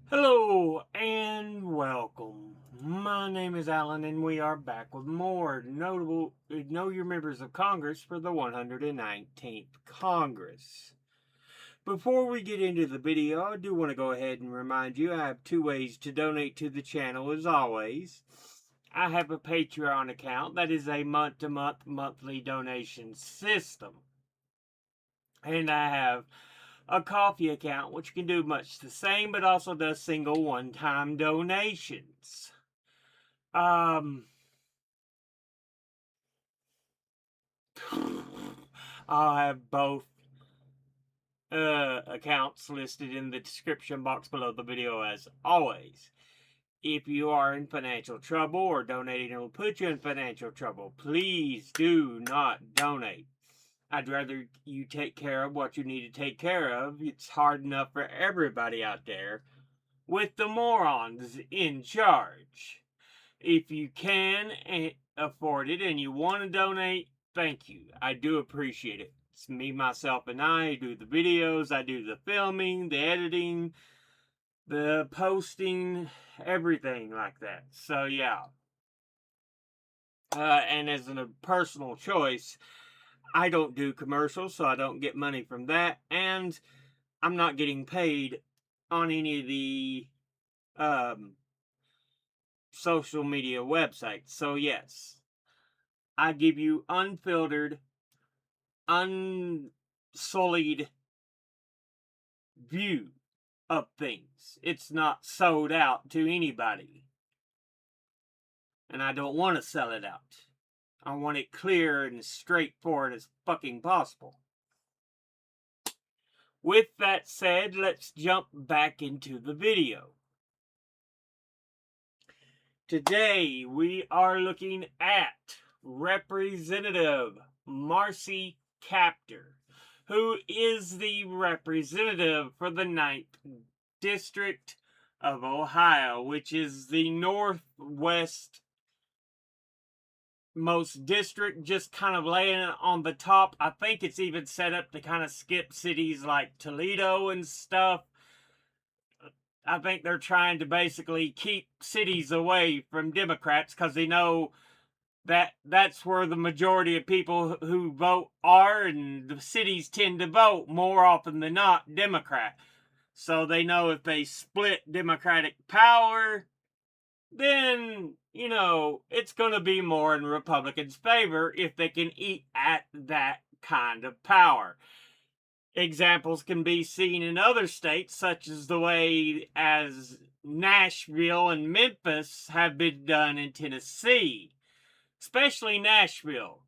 Hello and welcome. My name is Alan, and we are back with more notable Know Your Members of Congress for the 119th Congress. Before we get into the video, I do want to go ahead and remind you I have two ways to donate to the channel as always. I have a Patreon account that is a month-to-month monthly donation system. And I have a coffee account, which can do much the same, but also does single one-time donations. I'll have both accounts listed in the description box below the video as always. If you are in financial trouble or donating will put you in financial trouble, please do not donate. I'd rather you take care of what you need to take care of. It's hard enough for everybody out there with the morons in charge. If you can afford it and you want to donate, thank you. I do appreciate it. It's me, myself, and I do the videos, I do the filming, the editing, the posting, everything like that. So, yeah. And as a personal choice, I don't do commercials, so I don't get money from that. And I'm not getting paid on any of the social media websites. So, yes, I give you unfiltered, unsullied view of things. It's not sold out to anybody. And I don't want to sell it out. I want it clear and straightforward as fucking possible. With that said, let's jump back into the video. Today we are looking at Representative Marcy Kaptur, who is the representative for the 9th District of Ohio, which is the northwest most district, just kind of laying it on the top. I think it's even set up to kind of skip cities like Toledo and stuff. I think they're trying to basically keep cities away from Democrats because they know that's where the majority of people who vote are, and the cities tend to vote more often than not Democrat. So they know if they split Democratic power, then, it's going to be more in Republicans' favor if they can eat at that kind of power. Examples can be seen in other states, such as the way as Nashville and Memphis have been done in Tennessee, especially Nashville.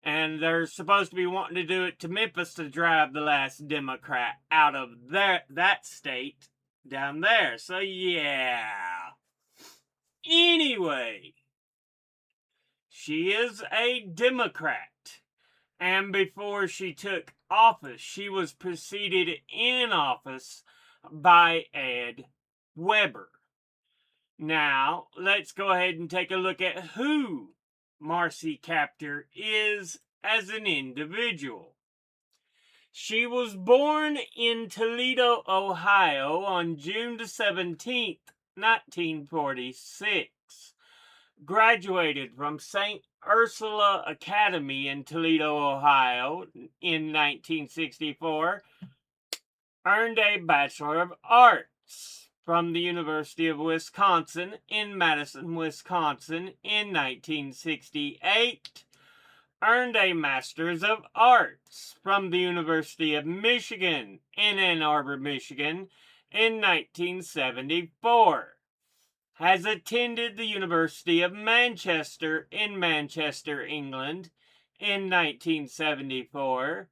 And they're supposed to be wanting to do it to Memphis to drive the last Democrat out of that state down there. So, yeah. Anyway, she is a Democrat. And before she took office, she was preceded in office by Ed Weber. Now, let's go ahead and take a look at who Marcy Kaptur is as an individual. She was born in Toledo, Ohio on June the 17th, 1946. Graduated from St. Ursula Academy in Toledo, Ohio in 1964. Earned a Bachelor of Arts from the University of Wisconsin in Madison, Wisconsin in 1968. Earned a Master's of Arts from the University of Michigan in Ann Arbor, Michigan in 1974. Has attended the University of Manchester in Manchester, England in 1974.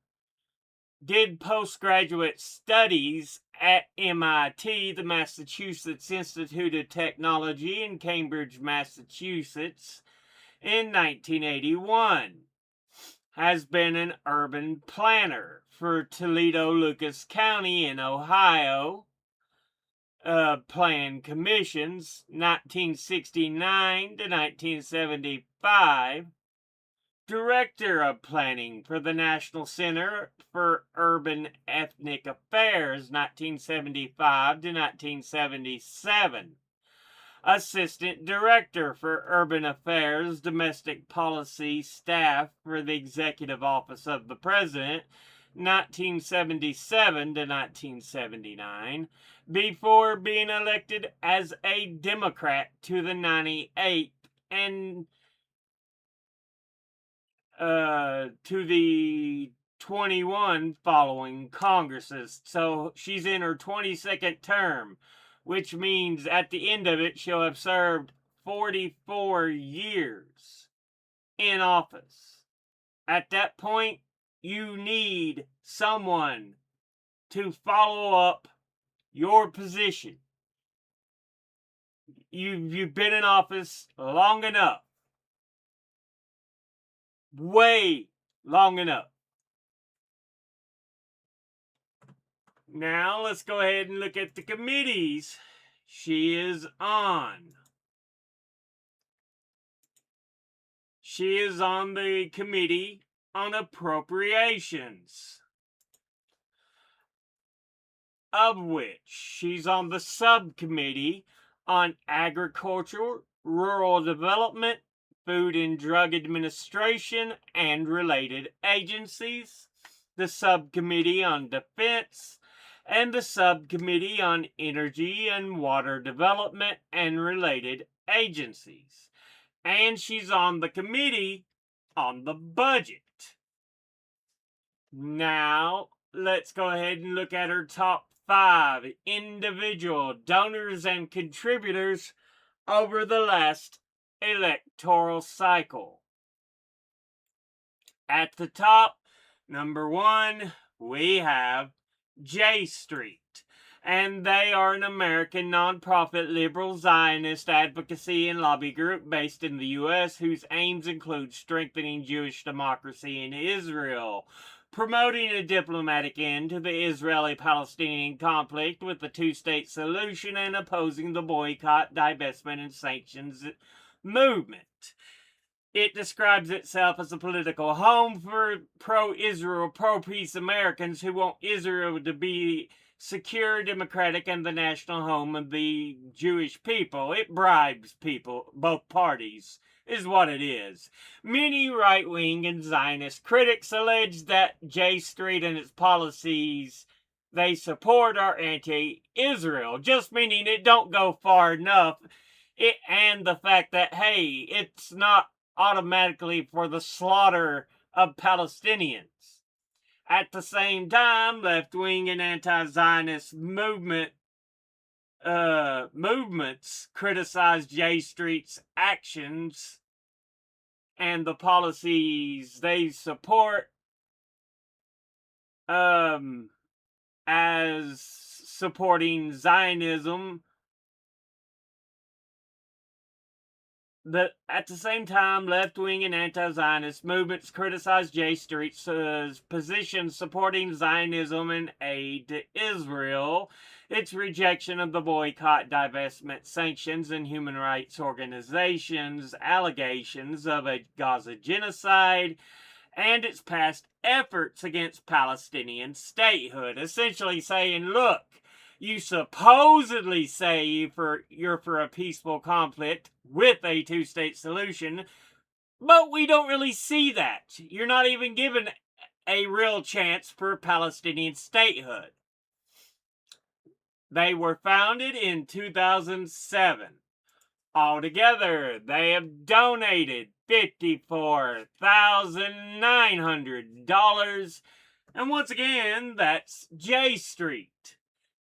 Did postgraduate studies at MIT, the Massachusetts Institute of Technology in Cambridge, Massachusetts in 1981. Has been an urban planner for Toledo-Lucas County in Ohio. Plan commissions 1969 to 1975. Director of Planning for the National Center for Urban Ethnic Affairs, 1975 to 1977. Assistant Director for Urban Affairs, Domestic Policy Staff for the Executive Office of the President, 1977 to 1979, before being elected as a Democrat to the 98th and to the 21 following Congresses. So she's in her 22nd term, which means at the end of it, she'll have served 44 years in office. At that point, you need someone to follow up your position. You've been in office long enough. Way long enough. Now let's go ahead and look at the committees she is on. She is on the Committee on Appropriations, of which she's on the Subcommittee on Agriculture, Rural Development, Food and Drug Administration, and related agencies, the Subcommittee on Defense, and the Subcommittee on Energy and Water Development and related agencies. And she's on the Committee on the Budget. Now, let's go ahead and look at her top 5 individual donors and contributors over the last electoral cycle. At the top, number 1, we have J Street, and they are an American nonprofit liberal Zionist advocacy and lobby group based in the U.S. whose aims include strengthening Jewish democracy in Israel, promoting a diplomatic end to the Israeli-Palestinian conflict with the two-state solution, and opposing the boycott, divestment, and sanctions movement. It describes itself as a political home for pro-Israel, pro-peace Americans who want Israel to be secure, democratic, and the national home of the Jewish people. It bribes people, both parties, is what it is. Many right-wing and Zionist critics allege that J Street and its policies they support are anti-Israel, just meaning it don't go far enough. And the fact that, hey, it's not automatically for the slaughter of Palestinians. At the same time, left-wing and anti-Zionist movements criticize J Street's actions and the policies they support as supporting Zionism. At the same time, left-wing and anti-Zionist movements criticize J Street's position supporting Zionism and aid to Israel, its rejection of the boycott, divestment, sanctions, and human rights organizations, allegations of a Gaza genocide, and its past efforts against Palestinian statehood, essentially saying, look, you supposedly say you're for a peaceful conflict with a two-state solution, but we don't really see that. You're not even given a real chance for Palestinian statehood. They were founded in 2007. Altogether, they have donated $54,900. And once again, that's J Street.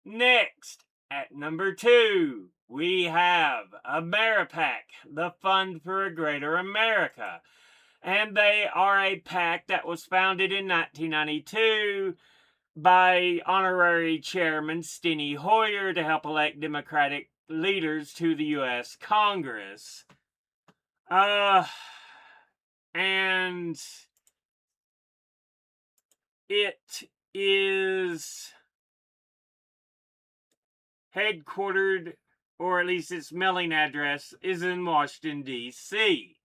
Next, at number 2, we have AmeriPAC, the Fund for a Greater America. And they are a PAC that was founded in 1992 by honorary chairman Steny Hoyer to help elect Democratic leaders to the U.S. Congress. And it is headquartered, or at least its mailing address, is in Washington, D.C.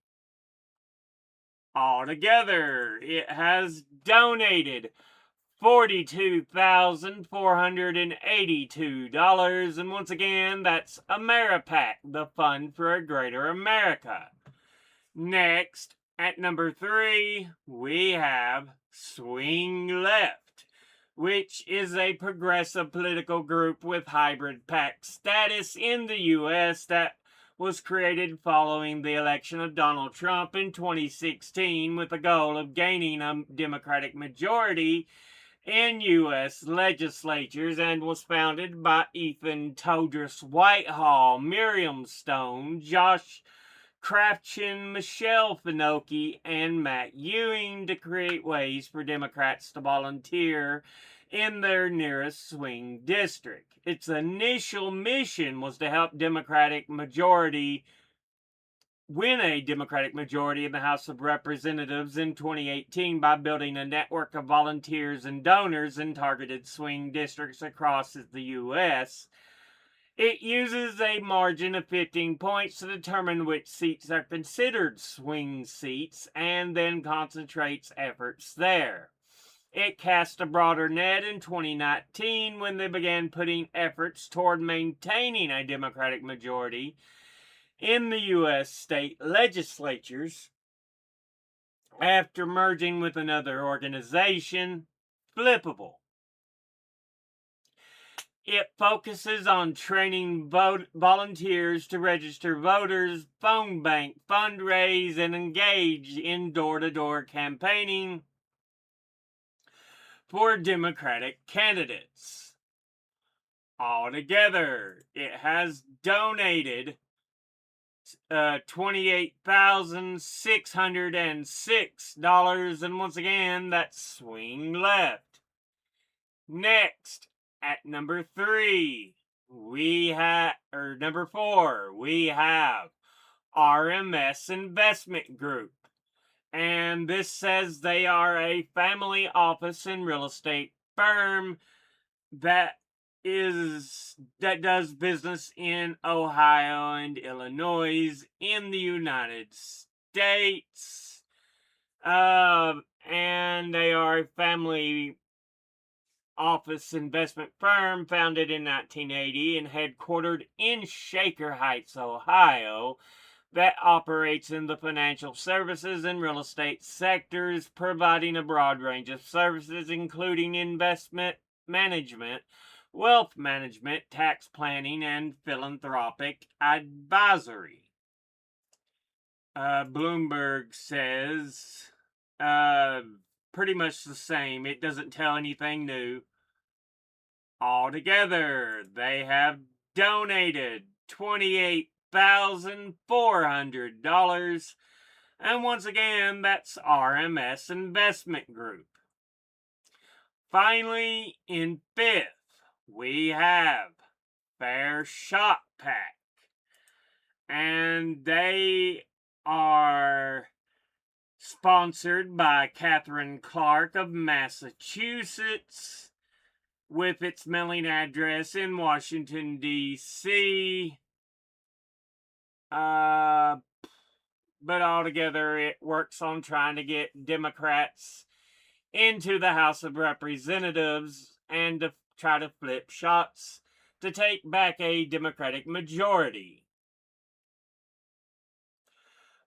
Altogether, it has donated $42,482. And once again, that's Ameripac, the Fund for a Greater America. Next, at number 3, we have Swing Left, which is a progressive political group with hybrid PAC status in the U.S. that was created following the election of Donald Trump in 2016 with the goal of gaining a Democratic majority in U.S. legislatures, and was founded by Ethan Todris Whitehall, Miriam Stone, Josh Kraftchen, Michelle Finocchi, and Matt Ewing to create ways for Democrats to volunteer in their nearest swing district. Its initial mission was to help win a Democratic majority in the House of Representatives in 2018 by building a network of volunteers and donors in targeted swing districts across the U.S. It uses a margin of 15 points to determine which seats are considered swing seats and then concentrates efforts there. It cast a broader net in 2019 when they began putting efforts toward maintaining a Democratic majority in the U.S. state legislatures after merging with another organization, Flippable. It focuses on training volunteers to register voters, phone bank, fundraise, and engage in door-to-door campaigning for Democratic candidates. Altogether, it has donated $28,606, and once again, that's Swing Left. Next, at number 4, we have RMS Investment Group. And this says they are a family office and real estate firm that does business in Ohio and Illinois in the United States. And they are a family office investment firm founded in 1980 and headquartered in Shaker Heights, Ohio, that operates in the financial services and real estate sectors, providing a broad range of services including investment management, wealth management, tax planning, and philanthropic advisory. Bloomberg says pretty much the same. It doesn't tell anything new. Altogether, they have donated $28,400. And once again, that's RMS Investment Group. Finally, in 5th, we have Fair Shot Pack. And they are sponsored by Catherine Clark of Massachusetts, with its mailing address in Washington, D.C. But altogether, it works on trying to get Democrats into the House of Representatives and to try to flip shots to take back a Democratic majority.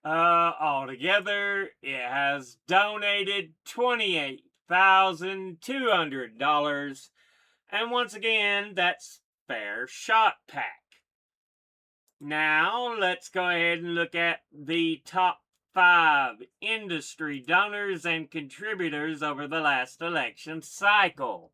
Altogether, it has donated $28,200. And once again, that's Fair Shot Pack. Now, let's go ahead and look at the top 5 industry donors and contributors over the last election cycle.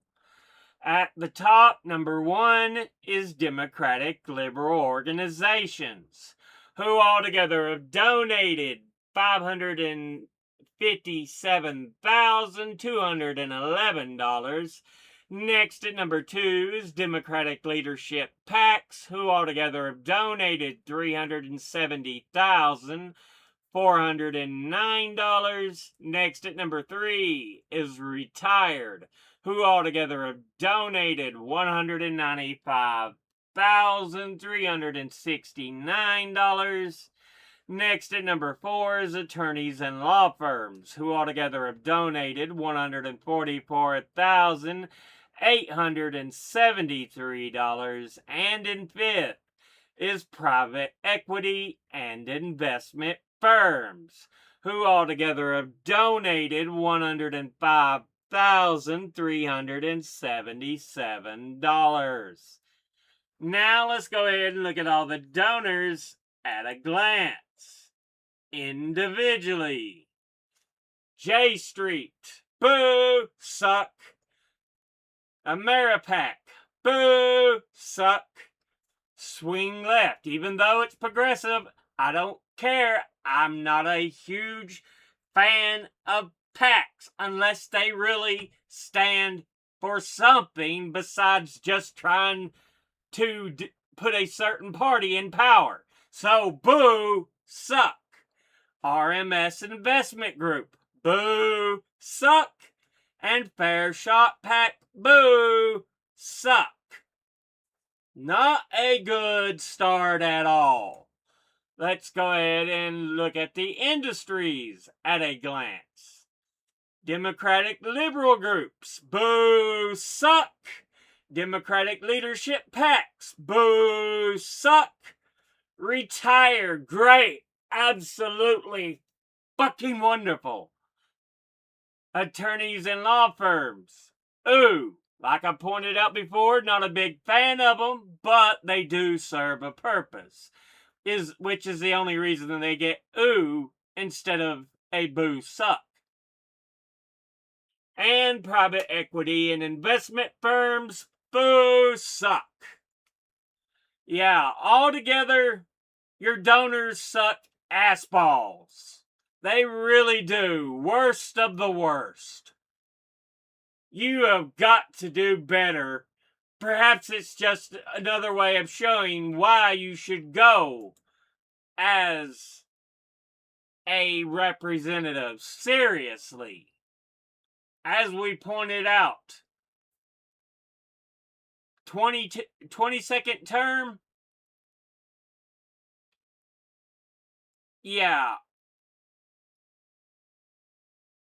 At the top, number 1 is Democratic Liberal Organizations, who altogether have donated $557,211. Next at number 2 is Democratic Leadership PACs, who altogether have donated $370,409. Next at number 3 is Retired, who altogether have donated $195,369. Next at number 4 is attorneys and law firms, who altogether have donated $144,873. And in fifth is private equity and investment firms, who altogether have donated $105,377. Now let's go ahead and look at all the donors at a glance. Individually. J Street, boo, suck. Ameripac, boo, suck. Swing left, even though it's progressive, I don't care. I'm not a huge fan of PACs unless they really stand for something besides just trying to put a certain party in power. So, boo, suck. RMS Investment Group, boo, suck. And Fair Shot PAC, boo, suck. Not a good start at all. Let's go ahead and look at the industries at a glance. Democratic liberal groups, boo, suck. Democratic leadership PACs, boo, suck. Retire, great, absolutely fucking wonderful. Attorneys and law firms, ooh. Like I pointed out before, not a big fan of them, but they do serve a purpose. Which is the only reason that they get ooh instead of a boo suck. And private equity and investment firms, boo suck. Yeah, altogether, your donors suck ass balls. They really do. Worst of the worst. You have got to do better. Perhaps it's just another way of showing why you should go as a representative. Seriously. As we pointed out, 22nd term? Yeah.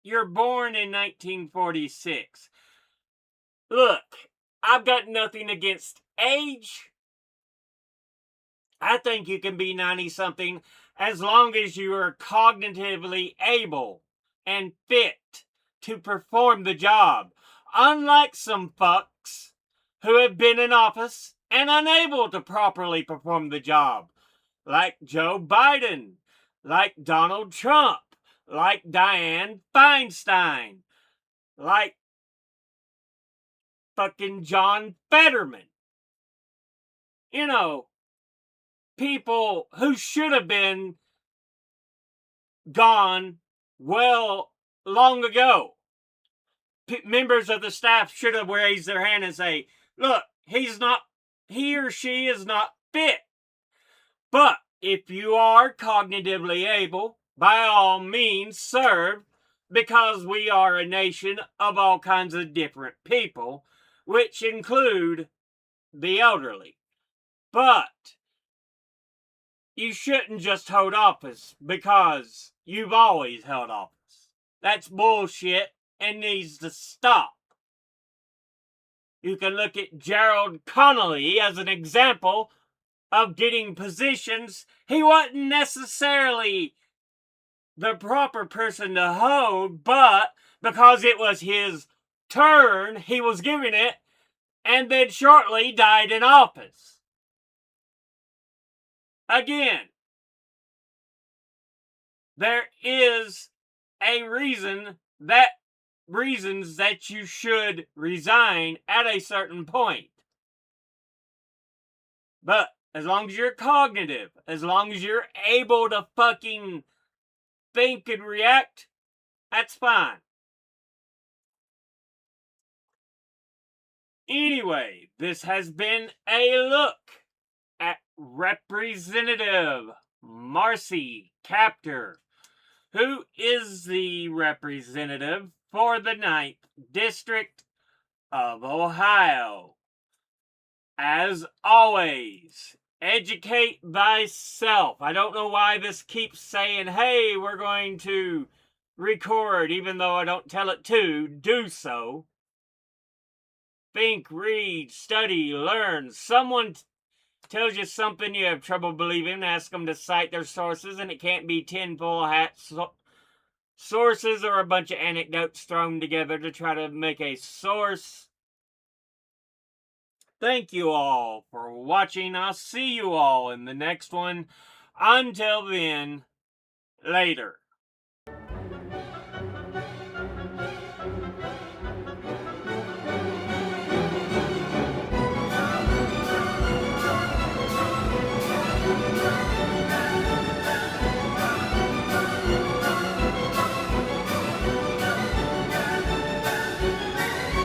You're born in 1946. Look, I've got nothing against age. I think you can be 90-something as long as you are cognitively able and fit to perform the job. Unlike some fucks who have been in office and unable to properly perform the job. Like Joe Biden, like Donald Trump, like Dianne Feinstein, like fucking John Fetterman. You know, people who should have been gone well long ago. Members of the staff should have raised their hand and say, look, he or she is not fit. But if you are cognitively able, by all means serve, because we are a nation of all kinds of different people, which include the elderly. But you shouldn't just hold office because you've always held office. That's bullshit and needs to stop. You can look at Gerald Connolly as an example of getting positions he wasn't necessarily the proper person to hold, but because it was his turn, he was given it, and then shortly died in office. Again, there is a reasons that you should resign at a certain point. But as long as you're cognitive, as long as you're able to fucking think and react, that's fine. Anyway, this has been a look at Representative Marcy Kaptur, who is the representative for the 9th District of Ohio. As always, Educate thyself. I don't know why this keeps saying, hey, we're going to record, even though I don't tell it to do so. Think, read, study, learn. Someone tells you something you have trouble believing, ask them to cite their sources, and it can't be tinfoil hat sources or a bunch of anecdotes thrown together to try to make a source. Thank you all for watching. I'll see you all in the next one. Until then, later.